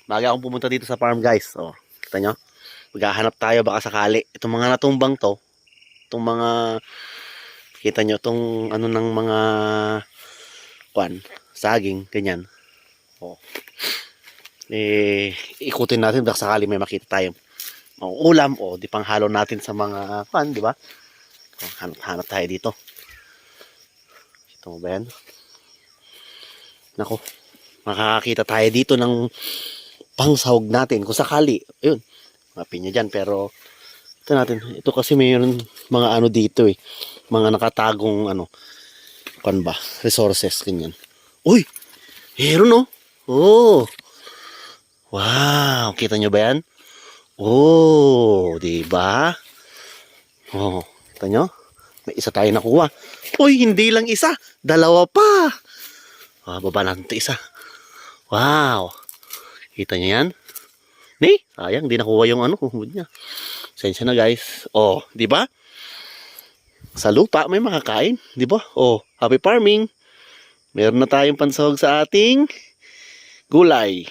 Baga akong pumunta dito sa farm guys. Oh, kita nyo? Maghahanap tayo baka sakali. Itong mga natumbang to. Itong mga, kita nyo, itong ano ng mga saging, ganyan. Oh. Ikutin natin baka sakali may makita tayo. Ulam o di panghalo natin sa mga di ba? Oh, hanap tayo dito. Ito mo ba yan? Nako, makakakita tayo dito ng pangsahog natin kung sakali. Ayun, mapin nyo dyan. Pero ito natin, ito kasi mayroon mga ano dito mga nakatagong ba, resources, ganyan. Uy, mayroon oh. Wow, kita nyo ba yan? Oh, di ba? Oh, kita nyo? May isa tayo nakuha. Uy, hindi lang isa, dalawa pa. Baba natin ito isa. Wow. Kita nyo yan? Sayang, di nakuha yung humod niya. Sensya na guys. Oh, di ba? Sa lupa may makakain, di ba? Oh, happy farming. Meron na tayong pansahog sa ating gulay.